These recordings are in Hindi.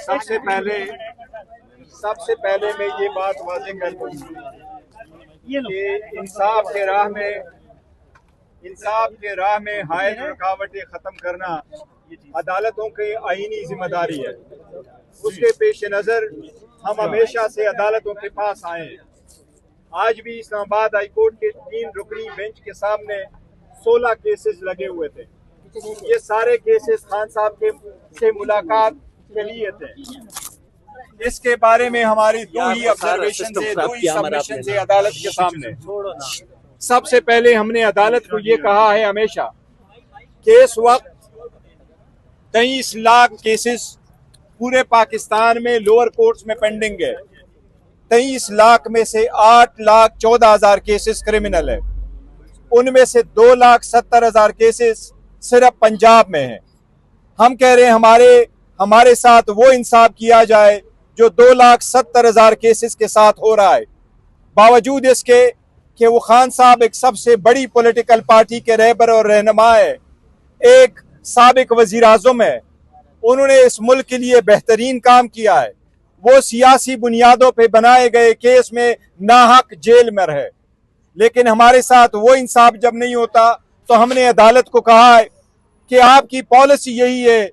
सबसे पहले मैं ये बात वाज़ेह कर दूं कि इंसाफ के राह में हायल रुकावटें ख़त्म करना अदालतों की आईनी जिम्मेदारी है। उसके पेश नज़र हम हमेशा से अदालतों के पास आए हैं। आज भी इस्लामाबाद हाई कोर्ट के 3 रुकनी बेंच के सामने 16 केसेस लगे हुए थे। ये सारे केसेस खान साहब से मुलाकात के लिए थे। इसके बारे में हमारी 2 ही ऑब्जर्वेशन थे, 2 ही सबमिशन थे अदालत के सामने। सबसे पहले हमने अदालत को ये कहा है हमेशा कि इस वक्त 23 लाख केसेस पूरे पाकिस्तान में लोअर कोर्ट्स में पेंडिंग है। 23 लाख में से 8,14,000 केसेस क्रिमिनल है। उनमें से 2,70,000 केसेस सिर्फ पंजाब में है। हम कह रहे हैं हमारे साथ वो इंसाफ किया जाए जो 2,70,000 केसेस के साथ हो रहा है। बावजूद इसके कि वो खान साहब एक सबसे बड़ी पॉलिटिकल पार्टी के रहबर और रहनुमा है, एक साबिक वजीर आज़म है, उन्होंने इस मुल्क के लिए बेहतरीन काम किया है। वो सियासी बुनियादों पे बनाए गए केस में नाहक जेल में रहे, लेकिन हमारे साथ वो इंसाफ जब नहीं होता तो हमने अदालत को कहा है कि आपकी पॉलिसी यही है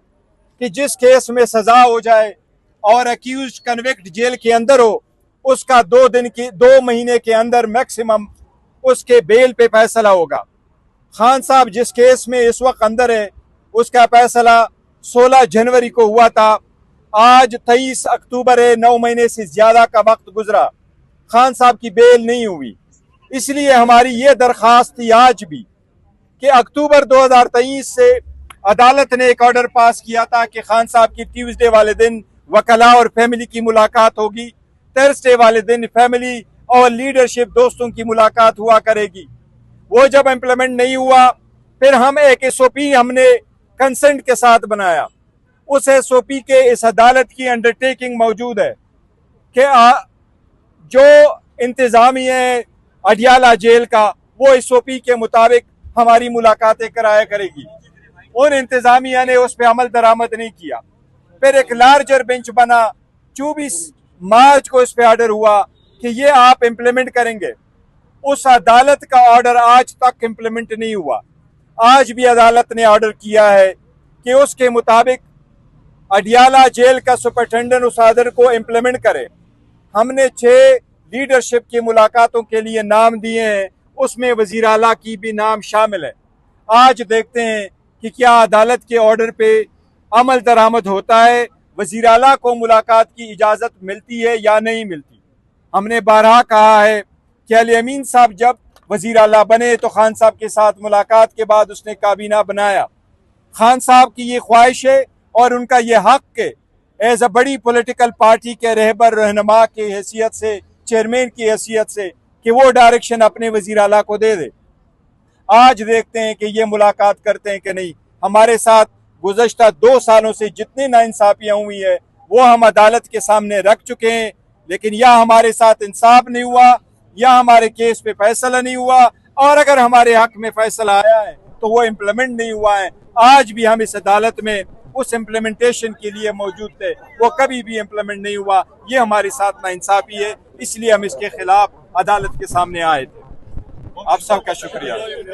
कि जिस केस में सजा हो जाए और अक्यूज कन्विक्ट जेल के अंदर हो, उसका 2 महीने के अंदर मैक्सिमम उसके बेल पे फैसला होगा। खान साहब जिस केस में इस वक्त अंदर है उसका फैसला 16 जनवरी को हुआ था। आज 23 अक्टूबर है, 9 महीने से ज्यादा का वक्त गुजरा, खान साहब की बेल नहीं हुई। इसलिए हमारी ये दरख्वास्त थी आज भी कि अक्टूबर 2023 से अदालत ने एक ऑर्डर पास किया था कि खान साहब की ट्यूसडे वाले दिन वकला और फैमिली की मुलाकात होगी, थर्सडे वाले दिन फैमिली और लीडरशिप दोस्तों की मुलाकात हुआ करेगी। वो जब इम्प्लीमेंट नहीं हुआ, फिर हम एक SOP हमने कंसेंट के साथ बनाया। उस SOP के इस अदालत की अंडरटेकिंग मौजूद है कि जो इंतजामिया है अडियाला जेल का, वो SOP के मुताबिक हमारी मुलाकातें कराया करेगी। उन इंतजामिया ने उस पर अमल दरामद नहीं किया। फिर एक लार्जर बेंच बना, 24 मार्च को इस पे ऑर्डर हुआ कि ये आप इम्प्लीमेंट करेंगे। उस अदालत का ऑर्डर आज तक इम्प्लीमेंट नहीं हुआ। आज भी अदालत ने ऑर्डर किया है कि उसके मुताबिक अडियाला जेल का सुपरिटेंडेंट उस ऑर्डर को इम्प्लीमेंट करे। हमने 6 लीडरशिप की मुलाकातों के लिए नाम दिए हैं, उसमें वजीर आला की भी नाम शामिल है। आज देखते हैं कि क्या अदालत के ऑर्डर पे अमल दरामद होता है, वजीर आला को मुलाकात की इजाज़त मिलती है या नहीं मिलती। हमने बारहा कहा है कि अली अमीन साहब जब वजीर आला बने तो खान साहब के साथ मुलाकात के बाद उसने काबीना बनाया। खान साहब की ये ख्वाहिश है और उनका ये हक है एज अ बड़ी पॉलिटिकल पार्टी के रहबर रहनुमा की हैसियत से, चेयरमैन की हैसियत से, कि वो डायरेक्शन अपने वजीर आला को दे दे। आज देखते हैं कि ये मुलाकात करते हैं कि नहीं। हमारे साथ गुज़श्ता 2 सालों से जितनी नाइंसाफियाँ हुई है वो हम अदालत के सामने रख चुके हैं, लेकिन या हमारे साथ इंसाफ नहीं हुआ या हमारे केस पे फैसला नहीं हुआ, और अगर हमारे हक में फैसला आया है तो वो इम्प्लीमेंट नहीं हुआ है। आज भी हम इस अदालत में उस इम्प्लीमेंटेशन के लिए मौजूद थे, वो कभी भी इम्प्लीमेंट नहीं हुआ। ये हमारे साथ नाइंसाफी है, इसलिए हम इसके खिलाफ अदालत के सामने आए थे। आप सबका शुक्रिया।